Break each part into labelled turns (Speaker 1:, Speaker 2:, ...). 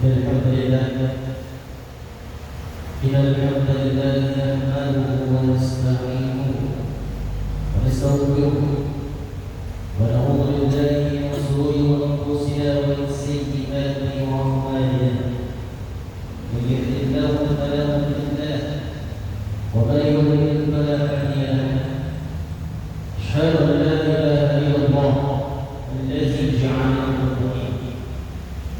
Speaker 1: الحمد لله نحمده ونستعينه ونستغفره ونعوذ بالله من شرور أنفسنا ومن سيئات أعمالنا من يهد الله فلا مضل له ومن يضلل فلا هادي له أشهد أن لا إله إلا الله الذي جعلنا مؤمنين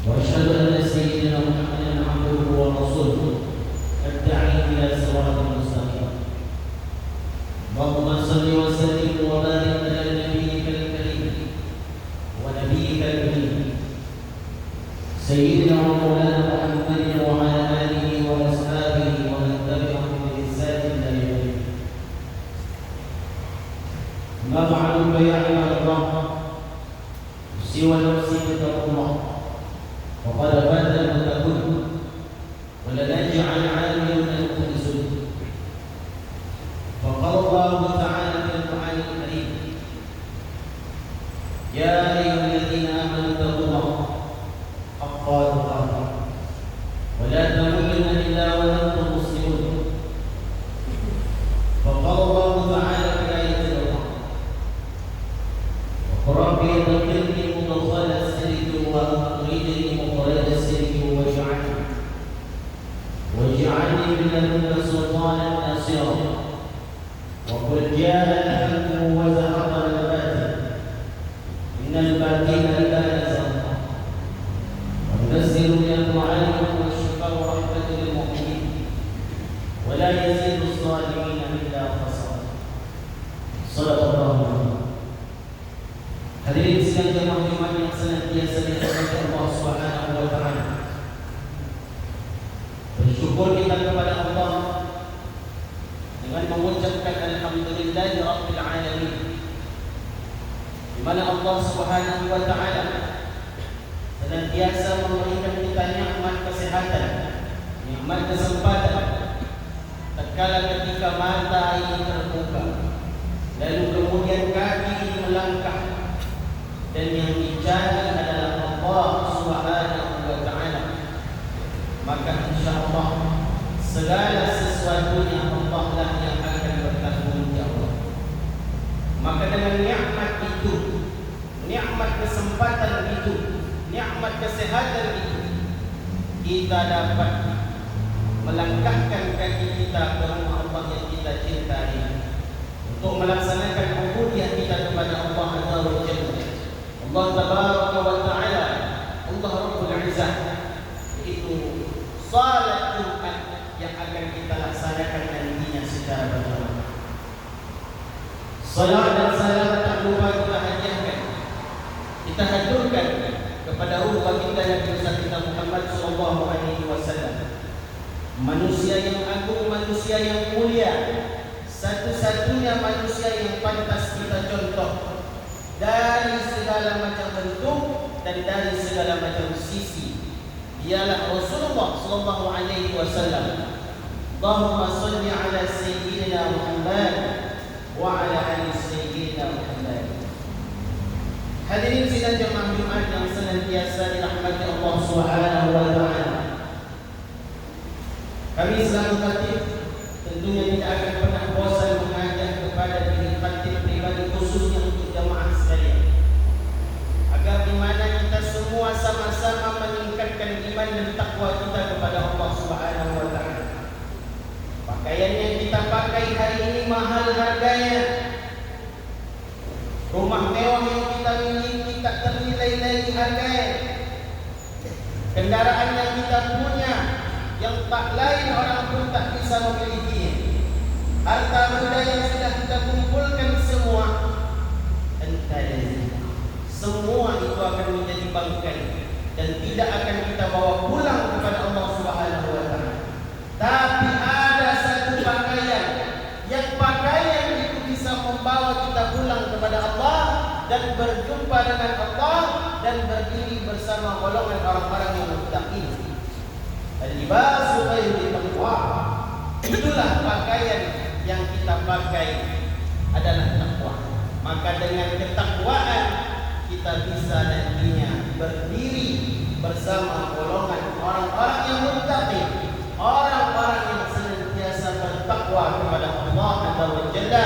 Speaker 1: وأشهد أن سيدنا محمدا عبده ورسوله الداعي إلى صراط مستقيم. اللهم صل وسلم وبارك على نبيك الكريم ونبيك الكريم سيدنا ومولانا محمد وعلى آله وأصحابه ومن تبعهم بإحسان إلى يوم الدين. أما بعد فيا عباد الله سوى نفسي بتقوى الله وقد فات المتقون ولنجعل عامل المخلصين. فقال الله تعالى في القرآن الكريم: يا أيها الذين آمنوا اتقوا الله حق تقاته ولا تموتن إلا وأنتم مسلمون. فقال الله تعالى في آية القرآن: ربي ذكرني مدخل السلك وأخرجني مخرج السلك واجعلني من لدنك سلطانا ناصرا وقل جاء الحق وزهق الباطل إن الباطل كان زهقا وننزل من القرآن والشفاء ورحمة للمؤمنين ولا يزيد الظالمين إلا خسارا. صدق الله العظيم. Hadirin sekalian jemaah iman yang senantiasa dirahmati Allah Subhanahu wa taala. Bersyukur kita kepada Allah dengan mengucapkan alhamdulillahi rabbil alamin. Di mana Allah Subhanahu wa taala senantiasa memberikan kita nikmat kesehatan, nikmat kesempatan tatkala ketika mata ini terbuka, lalu kemudian kaki ini melangkah, dan yang dicari adalah Allah Subhanahu wa taala, maka insyaallah segala sesuatunya Allah lah yang akan bertanggung jawab. Maka dengan nikmat itu, nikmat kesempatan itu, nikmat kesehatan itu, kita dapat melangkahkan kaki kita ke rumah Allah yang kita cintai untuk melaksanakan ubudiyah kita kepada Allah Azza wa Jalla. Allah Tabaraka wa Ta'ala, Allah Rabbul Izzah, itu salat Jumat yang akan kita laksanakan nantinya secara berjamaah. Salat dan salam tak lupa kita hadiahkan, kita haturkan kepada ruh baginda Nabi kita Muhammad sallallahu alaihi wasallam, manusia yang agung, manusia yang mulia, satu-satunya manusia yang pantas kita contoh dari segala macam bentuk dan dari segala macam sisi. Ialah Rasulullah sallallahu alaihi wasallam. Allahumma shalli ala sayyidina Muhammad wa ala ali sayyidina Muhammad. Hadirin sidang jemaah Jumat yang senantiasa dirahmati Allah Subhanahu wa taala. Kami selalu khatib tentunya tidak akan pernah bosan mengajak kepada diri khatib pribadi khususnya untuk jemaah sekalian, agar di mana kita semua sama-sama meningkatkan iman dan takwa kita kepada Allah Subhanahu wa taala. Pakaian yang kita pakai hari ini mahal harganya. Rumah mewah yang kita miliki tak ternilai lagi harganya. Kendaraan yang kita punya yang tak lain orang pun tak bisa memilikinya. Harta benda yang sudah kita kumpulkan semua, entah semua itu akan menjadi bangkai dan tidak akan kita bawa pulang kepada Allah Subhanahu wa taala. Tapi ada satu pakaian yang pakaian itu bisa membawa kita pulang kepada Allah dan berjumpa dengan Allah dan berdiri bersama golongan orang-orang yang muttaqin. Al-libasu khairu taqwa. Itulah pakaian yang kita pakai adalah takwa. Maka dengan ketakwaan kita bisa nantinya berdiri bersama golongan orang-orang yang muttaqin, orang-orang yang senantiasa bertakwa kepada Allah Azza wa Jalla,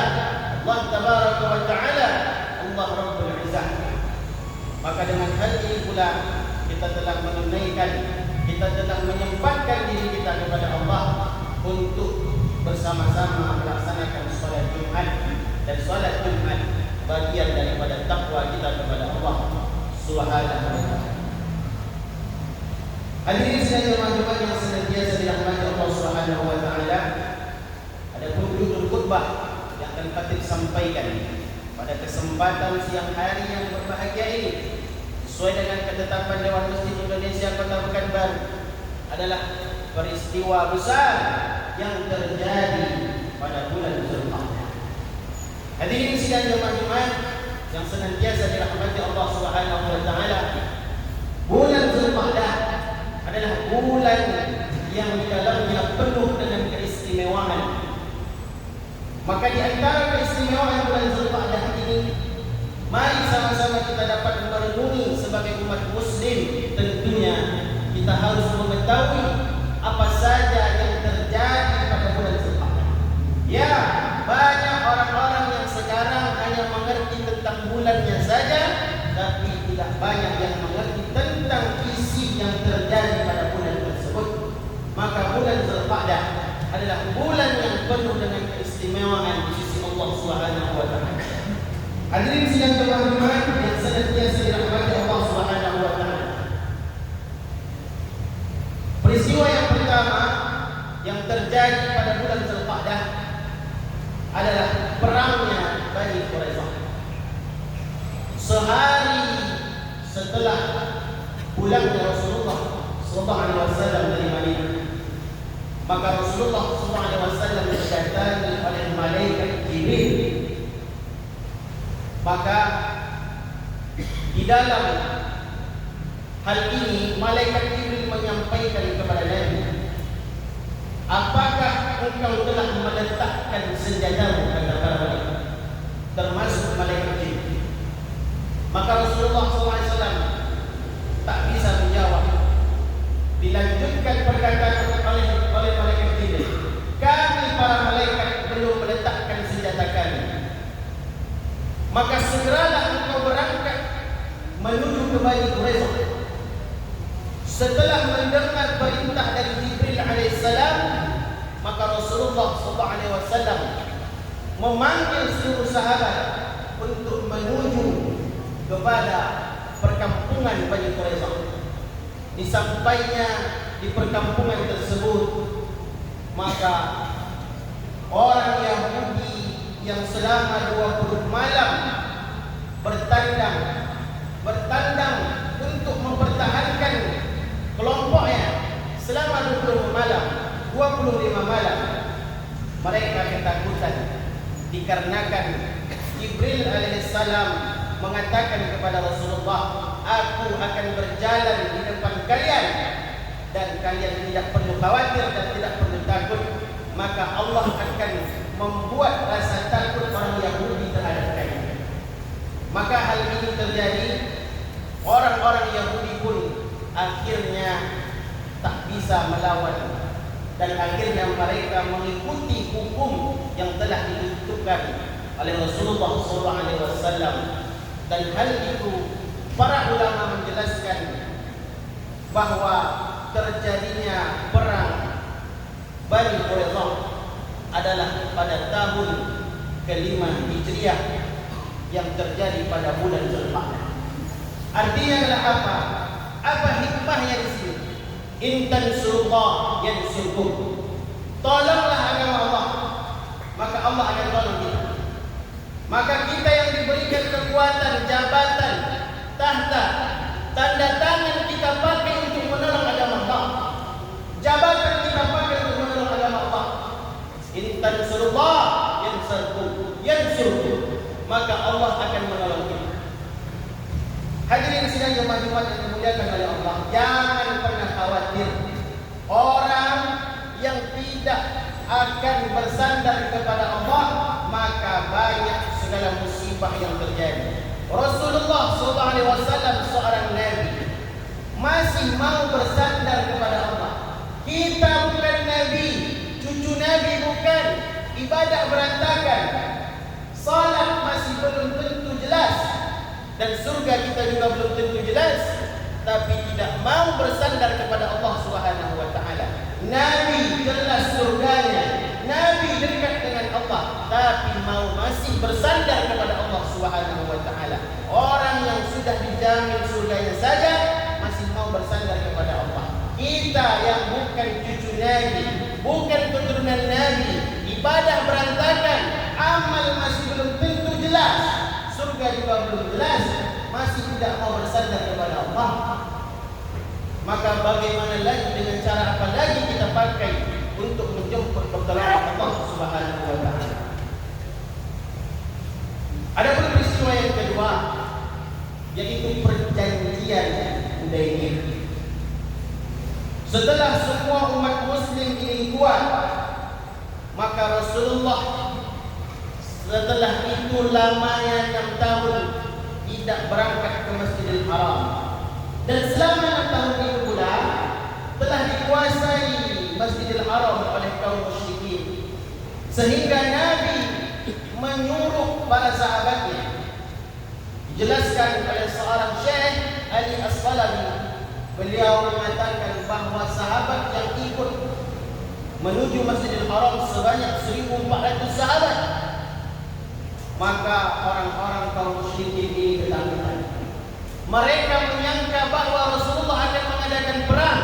Speaker 1: Allah Tabaraka wa Ta'ala, Allah Rabbul Izzah. Maka dengan hal ini pula kita telah menunaikan, kita telah menyempatkan diri kita kepada Allah untuk bersama-sama melaksanakan salat Jumat, dan salat Jumat bagian daripada takwa kita kepada Allah Subhanahu wa Ta'ala. Hadirin sekalian Jumat yang senantiasa dirahmati Allah Subhanahu wa Ta'ala, adapun judul khutbah yang akan khatib sampaikan pada kesempatan siang hari yang berbahagia ini sesuai dengan ketetapan Dewan Masjid Indonesia Kota Pekanbaru adalah peristiwa besar yang terjadi pada bulan Zulqa'dah. Hadirin sekalian Jumat yang senantiasa dirahmati Allah Subhanahu wa Ta'ala, bulan Zulqa'dah adalah bulan yang di dalamnya penuh dengan keistimewaan. Maka di antara keistimewaan bulan Zulqa'dah ini, mari sama-sama kita dapat merenungi sebagai umat muslim. Tentunya kita harus mengetahui apa saja yang terjadi pada bulan Zulqa'dah. Ya, banyak orang-orang yang sekarang hanya mengerti tentang bulannya saja, tapi tidak banyak yang mengerti tentang isi yang terjadi pada bulan tersebut. Maka bulan Zulqa'dah adalah bulan yang penuh dengan keistimewaan di sisi Allah Subhanahu wa Ta'ala. Hadirin sidang Jumat yang senantiasa dirahmati Allah Subhanahu wa Ta'ala. Peristiwa yang pertama yang terjadi pada bulan Zulqa'dah adalah perangnya Bani Quraisyah. Sehari setelah pulangnya Rasulullah sallallahu alaihi wasallam dari Madinah, maka Rasulullah sallallahu alaihi wasallam didatangi oleh malaikat Jibril. Maka di dalam hal ini malaikat Jibril menyampaikan kepada Nabi, apakah engkau telah meletakkan senjatamu? Kata para malaikat, termasuk malaikat Jibril. Maka Rasulullah SAW tak bisa menjawab. Dilanjutkan perkataan oleh malaikat Jibril, kami para malaikat belum meletakkan senjata kami. Maka segeralah engkau berangkat menuju ke Bani Quraisyah. Setelah mendengar perintah dari Jibril alaihissalam, maka Rasulullah SAW memanggil seluruh sahabat untuk menuju kepada perkampungan Bani Quraisyah. Disampainya di perkampungan tersebut, maka orang Yahudi yang selama 20 malam bertandang untuk mempertahankan kelompoknya selama 25 malam, mereka ketakutan dikarenakan Jibril alaihissalam mengatakan kepada Rasulullah, aku akan berjalan di depan kalian dan kalian tidak perlu khawatir dan tidak perlu takut. Maka Allah akan membuat rasa takut orang Yahudi terhadap kalian. Maka hal ini terjadi. Orang-orang Yahudi pun akhirnya tak bisa melawan, dan akhirnya mereka mengikuti hukum yang telah ditentukan oleh Rasulullah SAW. Dan hal itu para ulama menjelaskan bahwa terjadinya perang Bani Quraisyah adalah pada tahun ke-5 Hijriah yang terjadi pada bulan Zulqa'dah. Artinya adalah apa? Apa hikmahnya di sini? In tansurullah yansurkum. Tolonglah agama Allah, maka Allah akan tolong kita. Maka kita yang diberikan kekuatan, jabatan, tahta, tanda tangan kita pakai untuk menolong agama Allah. Jabatan kita pakai untuk menolong agama Allah. In tansurullah yansurkum, maka Allah akan menolong kita. Hadirin sidang Jumat yang dimuliakan oleh Allah, jangan pernah khawatir orang yang tidak akan bersandar kepada Allah, maka banyak segala musibah yang terjadi. Rasulullah SAW seorang nabi, masih mau bersandar kepada Allah. Kita bukan Nabi, cucu Nabi bukan, ibadah berantakan, salat masih belum tentu jelas, dan surga kita juga belum tentu jelas, tapi tidak mau bersandar kepada Allah Subhanahu wa taala. Nabi jelas surganya, Nabi dekat dengan Allah, tapi mau masih bersandar kepada Allah Subhanahu wa taala. Orang yang sudah dijamin surganya saja masih mau bersandar kepada Allah. Kita yang bukan cucu Nabi, bukan keturunan Nabi, ibadah berantakan, amal masih belum tentu jelas, surga juga belum jelas, masih tidak mau bersandar kepada Allah. Maka bagaimana lagi, dengan cara apa lagi kita pakai untuk menjemput pertolongan Allah Subhanahu wa taala? Ada pun peristiwa yang kedua, yaitu perjanjian Hudaybiyah. Setelah semua umat muslim ini kuat, maka Rasulullah setelah itu lamanya 6 tahun tidak berangkat ke Masjidil Haram. Dan selama 6 tahun itu pula telah dikuasai Masjidil Haram oleh kaum musyrikin, sehingga Nabi menyuruh para sahabatnya. Dijelaskan oleh seorang Syekh Ali As-Salabi, beliau mengatakan bahawa sahabat yang ikut menuju Masjidil Haram sebanyak 1.400 sahabat. Maka orang-orang kaum musyrikin ini ketakutan. Mereka menyangka bahawa Rasulullah akan mengadakan perang,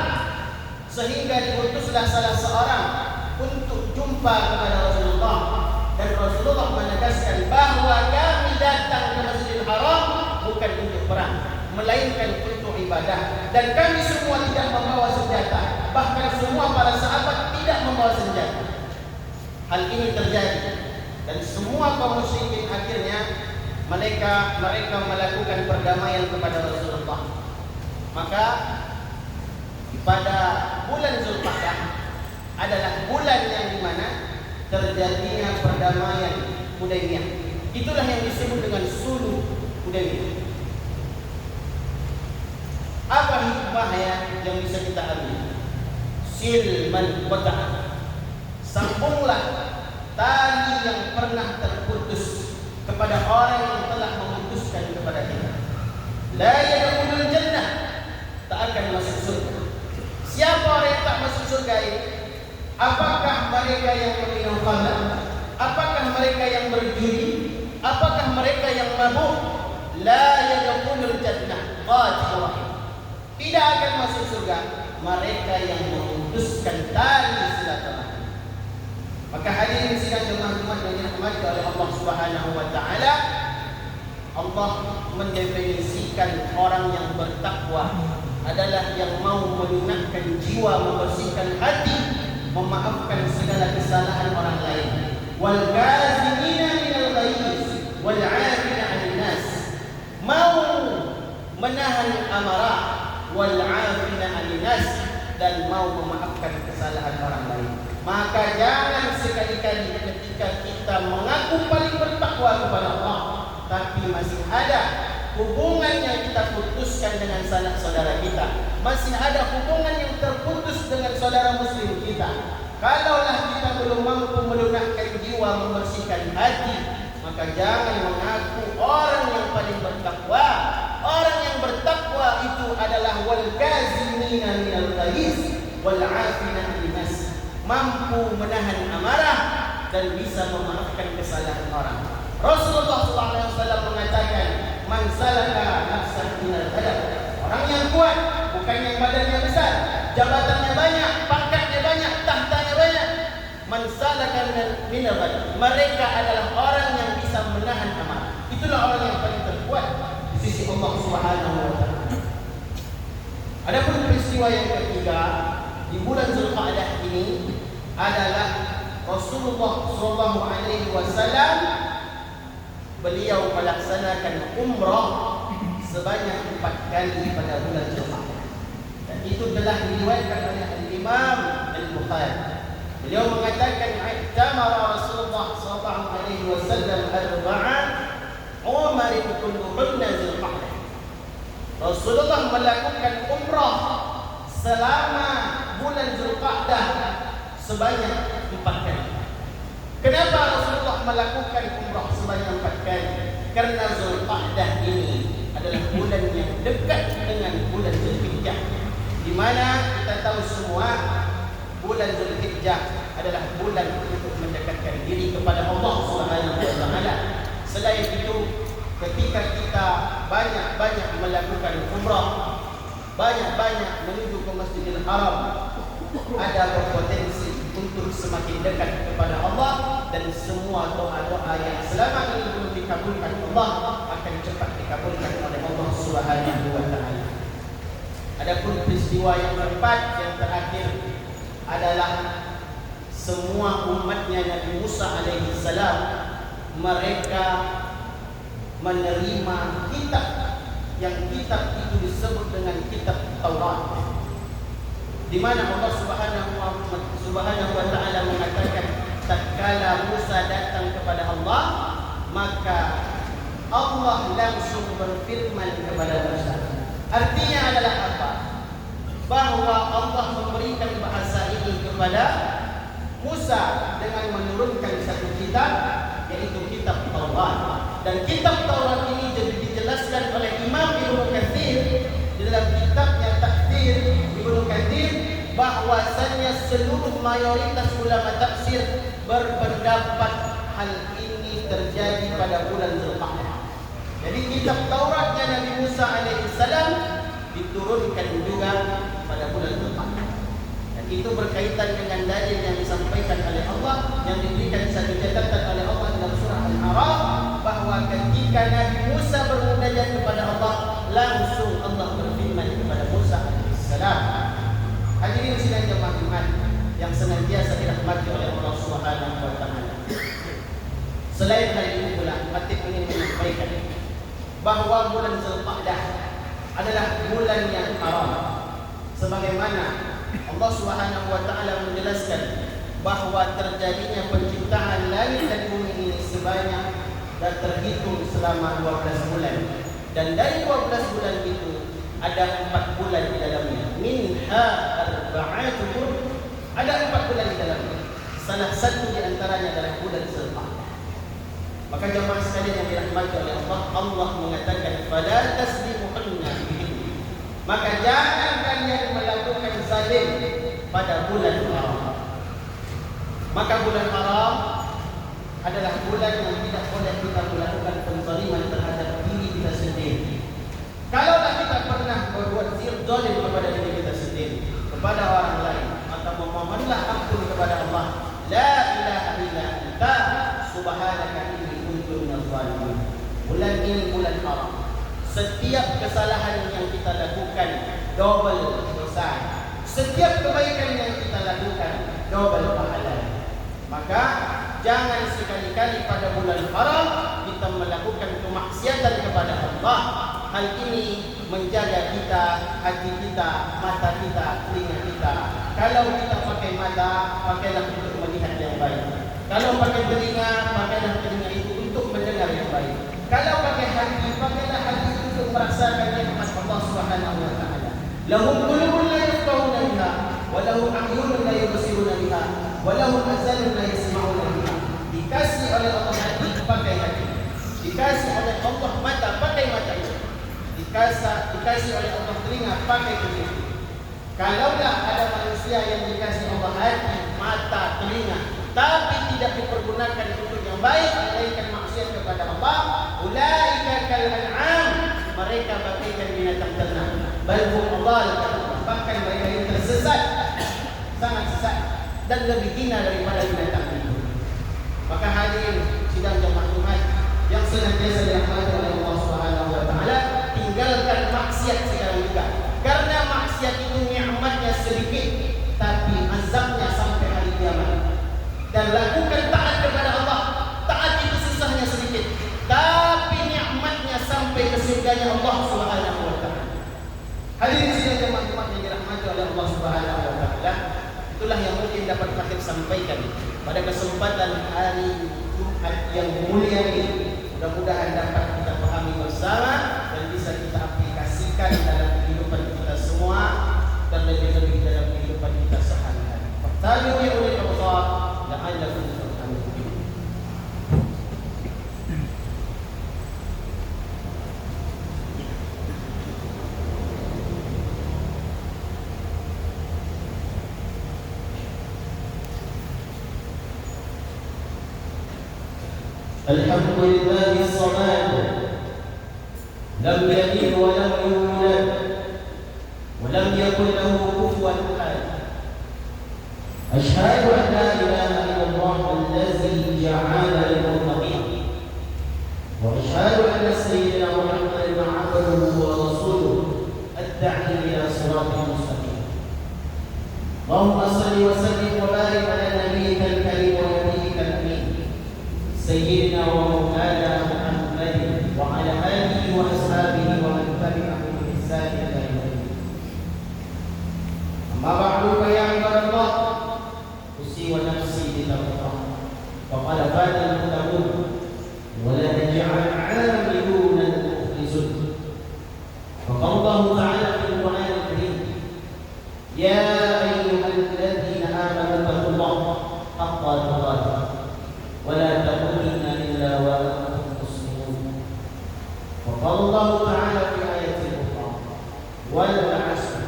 Speaker 1: sehingga diutuslah salah seorang untuk jumpa kepada Rasulullah. Dan Rasulullah menegaskan bahawa kami datang ke Masjidil Haram bukan untuk perang, melainkan untuk ibadah. Dan kami semua tidak membawa senjata, bahkan semua para sahabat tidak membawa senjata. Hal ini terjadi, dan semua kaum musyrikin akhirnya mereka melakukan perdamaian kepada Rasulullah. Maka pada bulan Zulqa'dah adalah bulan yang dimana terjadinya perdamaian Hudaybiyah. Itulah yang disebut dengan Sulh Hudaybiyah. Apa hikmahnya yang bisa kita ambil? Silman qata'a, sambunglah tali yang pernah terputus kepada orang yang telah memutuskan kepada kita. La yadkhulul jannah, tak akan masuk surga. Siapa orang yang tak masuk surga ini? Apakah mereka yang meminum khamr? Apakah mereka yang berjudi? Apakah mereka yang mabuk? La yadkhulul jannah qatil rahim. Tidak akan masuk surga mereka yang memutuskan tali silaturahmi. Maka hadirin sidang jemaah yang dirahmati oleh Allah Subhanahu wa taala, Allah mendefinisikan orang yang bertakwa adalah yang mau melunakkan jiwa, membersihkan hati, memaafkan segala kesalahan orang lain. Wal kazimina minal ghaiz wal 'afina 'anil nas, mau menahan amarah, wal 'afina 'anil nas, dan mau memaafkan kesalahan orang lain. Maka jangan sekali-kali ketika kita mengaku paling bertakwa kepada Allah, tapi masih ada hubungan yang kita putuskan dengan sanak saudara kita, masih ada hubungan yang terputus dengan saudara muslim kita. Kalaulah kita belum mampu melunakkan jiwa, membersihkan hati, maka jangan mengaku orang yang paling bertakwa. Orang yang bertakwa itu adalah wal kazimina minal ghaiz wal 'afina 'anil nas, mampu menahan amarah dan bisa memaafkan kesalahan orang. Rasulullah SAW mengatakan, man salaka nafsan minal hadab, orang yang kuat, bukan yang badannya besar, jabatannya banyak, pangkatnya banyak, tahtanya banyak. Man salaka minal hadab, mereka adalah orang yang bisa menahan amarah. Itulah orang yang paling terkuat di sisi Allah Subhanahu wa taala. Adapun peristiwa yang ketiga di bulan Zulqa'dah ini adalah Rasulullah SAW beliau melaksanakan umrah sebanyak 4 kali pada bulan Zulqa'dah. Dan itu telah diriwayatkan oleh Imam Al-Bukhari. Beliau mengatakan i'tamara Rasulullah SAW 4 umar kulluhunna Zulqa'dah. Rasulullah melakukan umrah selama bulan Zulqa'dah sebanyak 4 kali. Kenapa Rasulullah melakukan umrah sebanyak 4 kali? Karena Zulqa'dah ini adalah bulan yang dekat dengan bulan Zulhijjah, di mana kita tahu semua bulan Zulhijjah adalah bulan untuk mendekatkan diri kepada Allah Subhanahu wa taala. Selain itu, ketika kita banyak-banyak melakukan umrah, banyak-banyak menuju ke Masjidil Haram, ada berpotensi untuk semakin dekat kepada Allah, dan semua doa-doa yang selama ini belum dikabulkan Allah akan cepat dikabulkan oleh Allah Subhanahu wa taala. Adapun peristiwa yang keempat, yang terakhir, adalah semua umatnya Nabi Musa alaihi salam, mereka menerima kitab, yang kitab itu disebut dengan kitab Taurat, di mana Allah Subhanahu wa taala mengatakan, tatkala Musa datang kepada Allah, maka Allah langsung berfirman kepada Musa. Artinya adalah apa? Bahwa Allah memberikan bahasa ini kepada Musa dengan menurunkan satu kitab, yaitu kitab Taurat. Dan kitab Taurat ini jadi dijelaskan oleh Imam Ibnu Katsir di dalam kitabnya Tafsir Ibnu Katsir, bahwasanya seluruh mayoritas ulama tafsir berpendapat hal ini terjadi pada bulan Zulqa'dah. Jadi kitab Tauratnya Nabi Musa alaihissalam diturunkan juga pada bulan Zulqa'dah. Dan itu berkaitan dengan dalil yang disampaikan oleh Allah, yang diberikan satu catatan oleh Allah dalam surah Al-A'raf, bahwa ketika Nabi Musa bermunajat kepada Allah, langsung Allah berfirman kepada Musa alaihissalam. Hadirin sidang jemaah Jumat yang senantiasa dirahmati oleh Allah Subhanahu wa taala. Selain hal ini pula, Khatib ingin menyampaikan bahwa bulan Zulqa'dah adalah bulan yang haram, sebagaimana Allah Subhanahu wa taala menjelaskan bahwa terjadinya penciptaan langit dan bumi ini sebanyak dan terhitung selama 12 bulan. Dan dari 12 bulan itu ada 4 bulan di dalamnya. Minha arba'atu hurum. Ada 4 bulan di dalamnya. Salah satu di antaranya adalah bulan Zulqa'dah. Maka jemaah sekalian yang dirahmati oleh Allah, Allah mengatakan fala taslimuhunna bihi. Maka jangan kalian melakukan zalim pada bulan haram. Maka bulan haram adalah bulan yang tidak boleh kita melakukan penzaliman terhadap diri kita sendiri. Kalaulah kita pernah berbuat zalim kepada diri kita sendiri, kepada orang lain, maka memohonlah ampun kepada Allah. La ilaha illa anta subhanaka inni kuntu minadh dhalimin. Bulan ini bulan haram. Setiap kesalahan yang kita lakukan double dosa. Setiap kebaikan yang kita lakukan double pahala. Maka jangan sekali-kali pada bulan haram kita melakukan kemaksiatan kepada Allah. Hal ini menjaga kita, hati kita, mata kita, telinga kita. Kalau kita pakai mata, pakailah untuk melihat yang baik. Kalau pakai telinga, pakailah telinga itu untuk mendengar yang baik. Kalau pakai hati, pakailah hati itu untuk merasakan nikmat Allah Subhanahu wa taala. Lahum qulubun la yafqahuna biha, wa lahum a'yunun la yubsiruna biha, wa lahum azanun la yasma'una biha. Dikasih oleh Allah hati, pakai hati. Dikasih oleh Allah mata, pakai mata itu. Dikasih oleh Allah telinga, pakai telinga. Kalaulah ada manusia yang dikasih Allah hati, mata, telinga, tapi tidak dipergunakan untuk yang baik, melainkan maksiat kepada Allah, ulaika kal an'am, mereka bagaikan binatang ternak. Bal hum adall, bahkan mereka yang tersesat, sangat sesat dan lebih hina daripada binatang itu. Maka hadirin sidang jemaah Jumat yang senantiasa dirahmati oleh Allah Subhanahu wa taala, tinggalkan maksiat sekarang juga. Karena maksiat itu nikmatnya sedikit, tapi azabnya sampai hari kiamat. Dan lakukan taat kepada Allah. Taat itu susahnya sedikit, tapi nikmatnya sampai ke surganya Allah Subhanahu wa taala. Hadirin sidang jemaah Jumat yang dirahmati oleh Allah Subhanahu wa taala, itulah yang mungkin dapat Khatib sampaikan pada kesempatan hari Jumat yang mulia ini. Mudah-mudahan dapat kita pahami bersama dan bisa kita aplikasikan سابقوا يا أولي الأبصار لعلكم ترحمون. الحمد لله الصمد لم يلد ولم يولد ولم يكن له كفوا احد. اشهد ان لا اله الا الله الذي جعلنا للمتقين، واشهد ان سيدنا محمدا عبده ورسوله الداعي الى صراط مستقيم. اللهم صل وسلم وبارك على نبيك الكريم ونبيك الامين سيدنا ومولانا محمد وعلى آله وأصحابه ومن تبعهم بإحسان إلى يوم الدين. أما بعد فيا عباد الله، أوصي ونفسي بتقوى الله. وقال فاز المتقون ولا نجعل عاملون المخلصون. وقال الله تعالى في القرآن الكريم: يا أيها الذين آمنوا اتقوا الله حق تقاته ولا تموتن إلا وأنتم مسلمون. وقال الله تعالى في آية أخرى: والعصر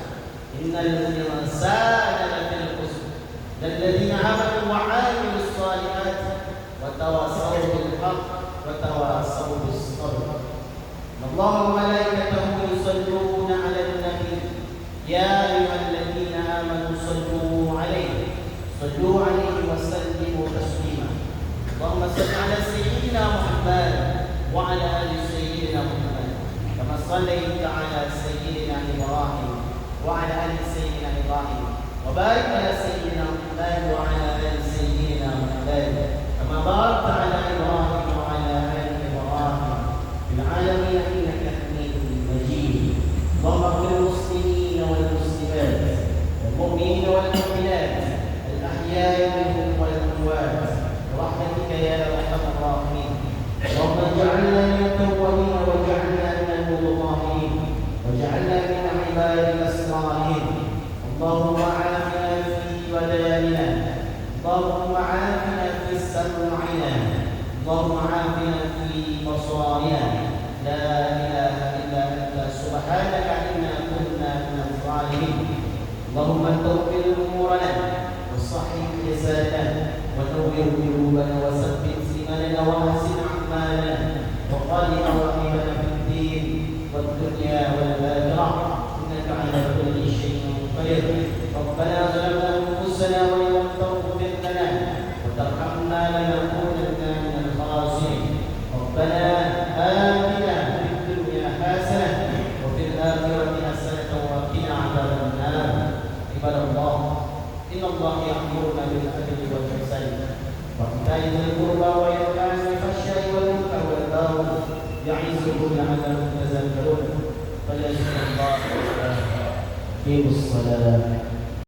Speaker 1: إن الإنسان لفي خسر الذين آمنوا وعملوا الصالحات وتواصوا بالحق وتواصوا بالصبر. الله وملائكته يصلون على النبي يا أيها الذين آمنوا صلوا عليه وسلموا تسليما. اللهم صل على سيدنا محمد وعلى ال سيدنا محمد كما صليت على سيدنا ابراهيم وعلى ال سيدنا ابراهيم، وبارك على سيدنا محمد وعلى ال سيدنا محمد كما باركت على ابراهيم وعلى ال ابراهيم في العالمين انك حميد مجيد. اللهم اغفر للمسلمين والمسلمات والمؤمنين والمؤمنات الاحياء منهم والاموات برحمتك يا ارحم الراحمين. اللهم اجعلنا من التوابين واجعلنا من المتطهرين واجعلنا من عبادك الصالحين. اللهم عافنا في بدننا، اللهم عافنا في سمعنا، اللهم عافنا في بصارنا. لا اله الا انت سبحانك انا كنا من الظالمين. اللهم توفر امورنا وصحح لساننا ونور قلوبنا وثبت إيماننا وأحسن أعمالنا وقال عواقبنا في الدين والدنيا والآخرة إنك على كل شيء قدير. ربنا ظلمنا أنفسنا وإن لم تغفر لنا وترحمنا لنكونن من الخاسرين. ربنا آتنا في الدنيا حسنة وفي الآخرة حسنة وقنا عذاب النار. عباد الله، إن الله يأمرنا بالعدل والإحسان وإيتاء ذي القربى وينهى عن الفحشاء والمنكر والبغي يعظكم لعلكم تذكرون. فليذكروا الله ويقيموا الصلاة.